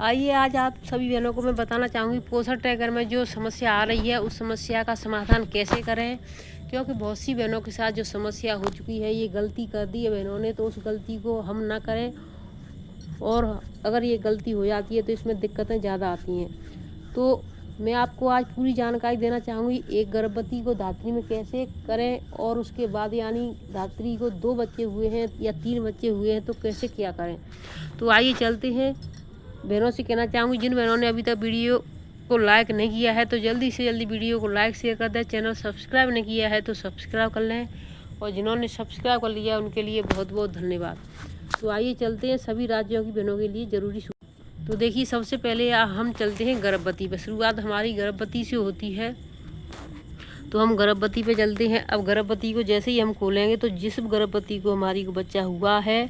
आइए आज आप सभी बहनों को मैं बताना चाहूँगी पोषण ट्रैकर में जो समस्या आ रही है उस समस्या का समाधान कैसे करें। क्योंकि बहुत सी बहनों के साथ जो समस्या हो चुकी है, ये गलती कर दी है बहनों ने, तो उस गलती को हम ना करें। और अगर ये गलती हो जाती है तो इसमें दिक्कतें ज़्यादा आती हैं। तो मैं आपको आज पूरी जानकारी देना चाहूँगी एक गर्भवती को धात्री में कैसे करें, और उसके बाद यानी धात्री को 2 बच्चे हुए हैं या 3 बच्चे हुए हैं तो कैसे क्या करें। तो आइए चलते हैं। बहनों से कहना चाहूँगी जिन बहनों ने अभी तक वीडियो को लाइक नहीं किया है तो जल्दी से जल्दी वीडियो को लाइक शेयर कर दें। चैनल सब्सक्राइब नहीं किया है तो सब्सक्राइब कर लें, और जिन्होंने सब्सक्राइब कर लिया उनके लिए बहुत बहुत धन्यवाद। तो आइए चलते हैं सभी राज्यों की बहनों के लिए ज़रूरी। तो देखिए सबसे पहले हम चलते हैं गर्भवती पर। शुरुआत हमारी गर्भवती से होती है, तो हम गर्भवती पे चलते हैं। अब गर्भवती को जैसे ही हम खोलेंगे तो जिस गर्भवती को हमारी को बच्चा हुआ है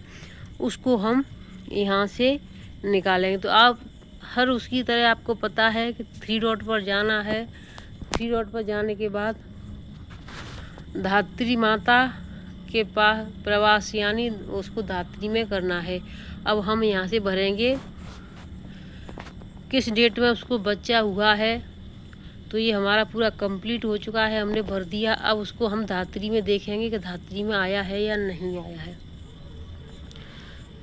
उसको हम यहाँ से निकालेंगे। तो आप हर उसकी तरह आपको पता है कि 3 डॉट पर जाना है। 3 डॉट पर जाने के बाद धात्री माता के पास प्रवास यानी उसको धात्री में करना है। अब हम यहाँ से भरेंगे किस डेट में उसको बच्चा हुआ है। तो ये हमारा पूरा कंप्लीट हो चुका है, हमने भर दिया। अब उसको हम धात्री में देखेंगे कि धात्री में आया है या नहीं आया है।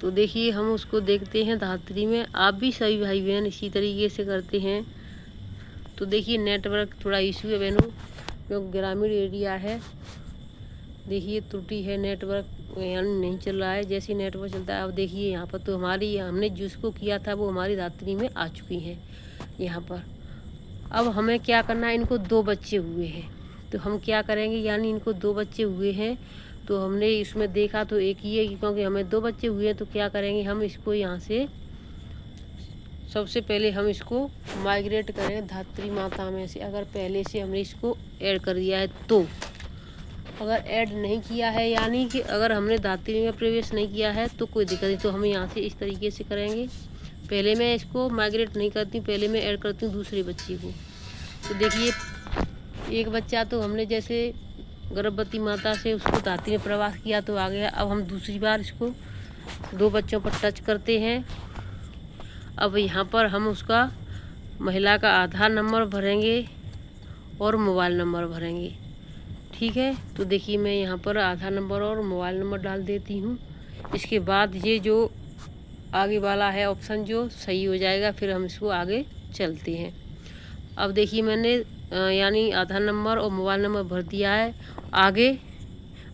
तो देखिए हम उसको देखते हैं धात्री में। आप भी सभी भाई बहन इसी तरीके से करते हैं। तो देखिए नेटवर्क थोड़ा इशू है बहनों, क्योंकि ग्रामीण एरिया है। देखिए त्रुटि है, नेटवर्क यानी नहीं चल रहा है। जैसे नेटवर्क चलता है अब देखिए यहाँ पर तो हमारी हमने जिसको किया था वो हमारी धात्री में आ चुकी है यहाँ पर। अब हमें क्या करना है, इनको 2 बच्चे हुए हैं तो हम क्या करेंगे, यानी इनको 2 बच्चे हुए हैं तो हमने इसमें देखा तो एक ही है, क्योंकि हमें 2 बच्चे हुए हैं। तो क्या करेंगे, हम इसको यहाँ से सबसे पहले हम इसको माइग्रेट करेंगे धात्री माता में से। अगर पहले से हमने इसको ऐड कर दिया है तो, अगर ऐड नहीं किया है यानी कि अगर हमने धात्री में प्रवेश नहीं किया है तो कोई दिक्कत नहीं। तो हम यहाँ से इस तरीके से करेंगे। पहले मैं इसको माइग्रेट नहीं करती हूँ, पहले मैं ऐड करती हूँ दूसरे बच्चे को। तो देखिए एक बच्चा तो हमने जैसे गर्भवती माता से उसको धात्री में प्रवास किया तो आ गया। अब हम दूसरी बार इसको 2 बच्चों पर टच करते हैं। अब यहाँ पर हम उसका महिला का आधार नंबर भरेंगे और मोबाइल नंबर भरेंगे, ठीक है। तो देखिए मैं यहाँ पर आधार नंबर और मोबाइल नंबर डाल देती हूँ। इसके बाद ये जो आगे वाला है ऑप्शन जो सही हो जाएगा, फिर हम इसको आगे चलते हैं। अब देखिए मैंने यानी आधार नंबर और मोबाइल नंबर भर दिया है। आगे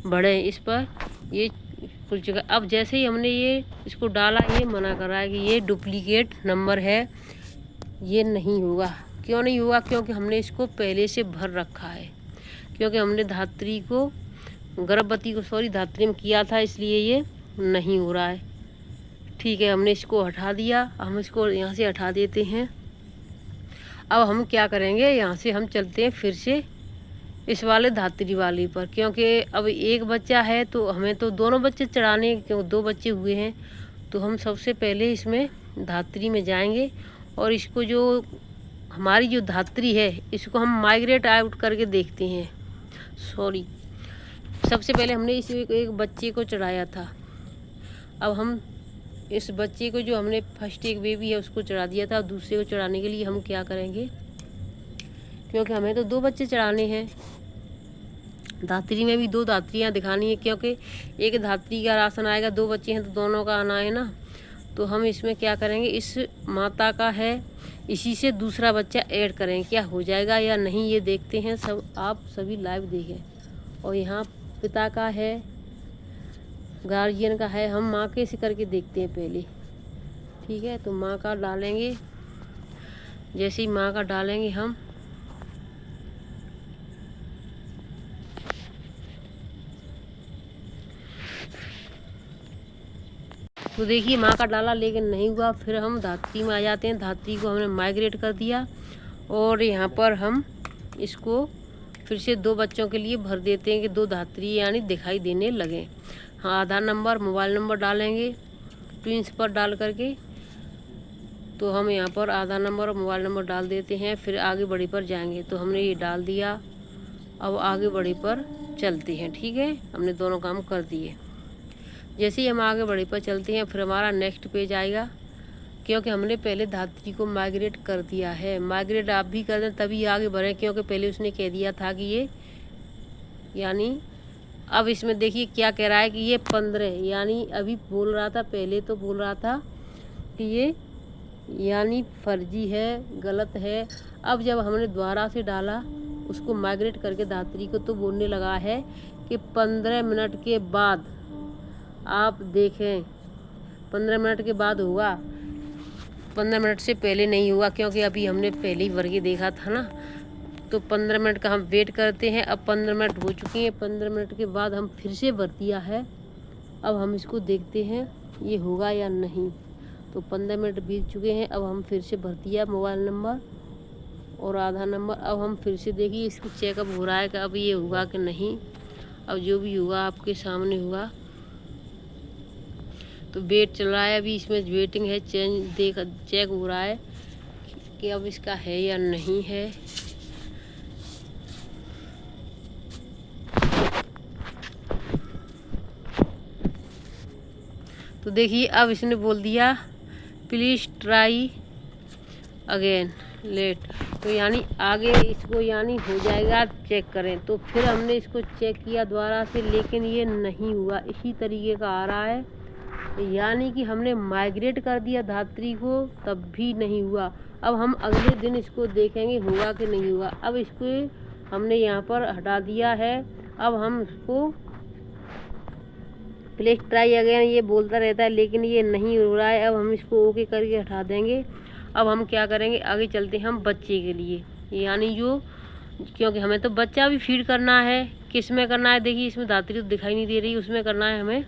बढ़े इस पर, ये खुल चुका। अब जैसे ही हमने ये इसको डाला, ये मना कर रहा है कि ये डुप्लीकेट नंबर है, ये नहीं होगा। क्यों नहीं होगा, क्योंकि हमने इसको पहले से भर रखा है। क्योंकि हमने धात्री को गर्भवती को धात्री में किया था, इसलिए ये नहीं हो रहा है, ठीक है। हमने इसको हटा दिया, हम इसको यहाँ से हटा देते हैं। अब हम क्या करेंगे, यहाँ से हम चलते हैं फिर से इस वाले धात्री वाले पर। क्योंकि अब एक बच्चा है तो हमें तो दोनों बच्चे चढ़ाने, क्यों 2 बच्चे हुए हैं। तो हम सबसे पहले इसमें धात्री में जाएंगे और इसको जो हमारी जो धात्री है इसको हम माइग्रेट आउट करके देखते हैं। सबसे पहले हमने इस एक बच्चे को चढ़ाया था। अब हम इस बच्चे को जो हमने फर्स्ट एक बेबी है उसको चढ़ा दिया था, दूसरे को चढ़ाने के लिए हम क्या करेंगे, क्योंकि हमें तो 2 बच्चे चढ़ाने हैं। धात्री में भी 2 धात्रियाँ दिखानी है, क्योंकि एक धात्री का राशन आएगा, 2 बच्चे हैं तो दोनों का आना है ना। तो हम इसमें क्या करेंगे, इस माता का है इसी से दूसरा बच्चा ऐड करेंगे, क्या हो जाएगा या नहीं ये देखते हैं। सब आप सभी लाइव देखें। और यहाँ पिता का है, गार्जियन का है, हम माँ के से करके देखते हैं पहले, ठीक है। तो माँ का डालेंगे, जैसे ही माँ का डालेंगे हम तो देखिए माँ का डाला लेकिन नहीं हुआ। फिर हम धात्री में आ जाते हैं। धात्री को हमने माइग्रेट कर दिया और यहाँ पर हम इसको फिर से 2 बच्चों के लिए भर देते हैं कि 2 धात्री यानी दिखाई देने लगे। हाँ, आधार नंबर मोबाइल नंबर डालेंगे ट्विंस पर डाल करके। तो हम यहाँ पर आधार नंबर और मोबाइल नंबर डाल देते हैं, फिर आगे बढ़े पर जाएंगे। तो हमने ये डाल दिया, अब आगे बढ़े पर चलते हैं, ठीक है। हमने दोनों काम कर दिए। जैसे ही हम आगे बढ़े पर चलते हैं फिर हमारा नेक्स्ट पेज आएगा क्योंकि हमने पहले धात्री को माइग्रेट कर दिया है। माइग्रेट आप भी कर दें तभी आगे बढ़ें, क्योंकि पहले उसने कह दिया था कि ये यानी अब इसमें देखिए क्या कह रहा है कि ये 15, यानी अभी बोल रहा था, पहले तो बोल रहा था कि ये यानी फर्जी है, गलत है। अब जब हमने दोबारा से डाला उसको माइग्रेट करके धात्री को, तो बोलने लगा है कि 15 मिनट के बाद आप देखें। 15 मिनट के बाद हुआ, 15 मिनट से पहले नहीं हुआ, क्योंकि अभी हमने पहले ही वर्गे देखा था ना। तो 15 मिनट का हम वेट करते हैं। अब 15 मिनट हो चुके हैं। 15 मिनट के बाद हम फिर से भर दिया है। अब हम इसको देखते हैं ये होगा या नहीं। तो 15 मिनट बीत चुके हैं। अब हम फिर से भर दिया मोबाइल नंबर और आधार नंबर। अब हम फिर से देखिए इसको चेकअप हो रहा है कि अब ये हुआ कि नहीं। अब जो भी हुआ आपके सामने हुआ। तो वेट चल रहा है, अभी इसमें वेटिंग है, चेक हो रहा है कि अब इसका है या नहीं है। तो देखिए अब इसने बोल दिया प्लीज़ ट्राई अगेन लेट। तो यानी आगे इसको यानी हो जाएगा, चेक करें। तो फिर हमने इसको चेक किया दोबारा से, लेकिन ये नहीं हुआ। इसी तरीके का आ रहा है, यानी कि हमने माइग्रेट कर दिया धात्री को तब भी नहीं हुआ। अब हम अगले दिन इसको देखेंगे हुआ कि नहीं हुआ। अब इसको हमने यहाँ पर हटा दिया है। अब हम इसको प्लीज ट्राई अगेन ये बोलता रहता है, लेकिन ये नहीं हो रहा है। अब हम इसको ओके करके हटा देंगे। अब हम क्या करेंगे, आगे चलते हैं हम बच्चे के लिए, यानी जो, क्योंकि हमें तो बच्चा भी फीड करना है। किस में करना है, देखिए इसमें धात्री तो दिखाई नहीं दे रही, उसमें करना है हमें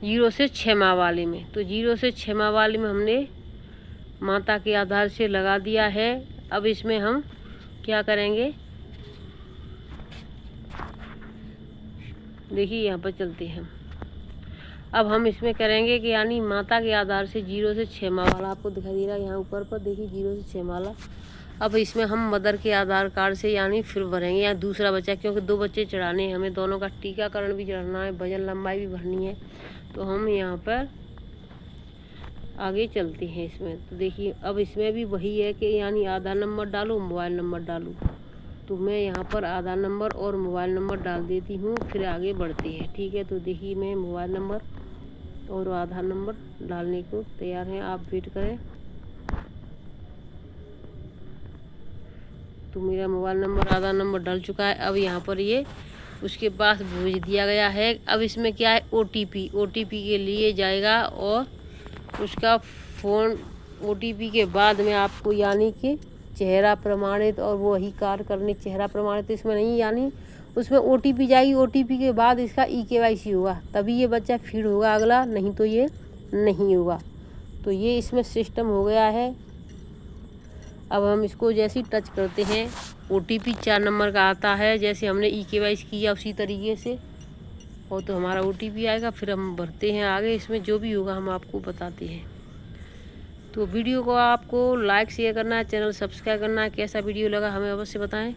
0 से 6 माह वाले में। तो 0 से 6 माह वाले में हमने माता के आधार से लगा दिया है। अब इसमें हम क्या करेंगे, देखिए यहाँ पर चलते हैं। अब हम इसमें करेंगे कि यानी माता के आधार से 0 से 6 माह वाला आपको दिखाई दे रहा है यहाँ ऊपर पर, देखिए 0 से 6 माह वाला। अब इसमें हम मदर के आधार कार्ड से यानी फिर भरेंगे यहाँ दूसरा बच्चा, क्योंकि 2 बच्चे चढ़ाने हैं हमें, दोनों का टीकाकरण भी चढ़ाना है, वजन लंबाई भी भरनी है। तो हम यहाँ पर आगे चलते हैं इसमें। तो देखिए अब इसमें भी वही है कि यानी आधार नंबर डालो, मोबाइल नंबर डालो। तो मैं यहाँ पर आधार नंबर और मोबाइल नंबर डाल देती हूँ, फिर आगे बढ़ते हैं, ठीक है। तो देखिए मैं मोबाइल नंबर और आधार नंबर डालने को तैयार हैं, आप वेट करें। तो मेरा मोबाइल नंबर आधार नंबर डल चुका है। अब यहाँ पर ये उसके पास भेज दिया गया है। अब इसमें क्या है, ओटीपी के लिए जाएगा और उसका फ़ोन ओटीपी के बाद में आपको यानी कि चेहरा प्रमाणित और वो वही कार्य करने, चेहरा प्रमाणित इसमें नहीं, यानी उसमें ओटीपी जाएगी। ओटीपी के बाद इसका ईकेवाईसी होगा, तभी ये बच्चा फीड होगा अगला, नहीं तो ये नहीं होगा। तो ये इसमें सिस्टम हो गया है। अब हम इसको जैसे ही टच करते हैं ओटीपी 4 नंबर का आता है, जैसे हमने ईकेवाईसी किया उसी तरीके से, और तो हमारा ओटीपी आएगा। फिर हम भरते हैं आगे, इसमें जो भी होगा हम आपको बताते हैं। तो वीडियो को आपको लाइक शेयर करना है, चैनल सब्सक्राइब करना है। कैसा वीडियो लगा हमें अवश्य बताएं।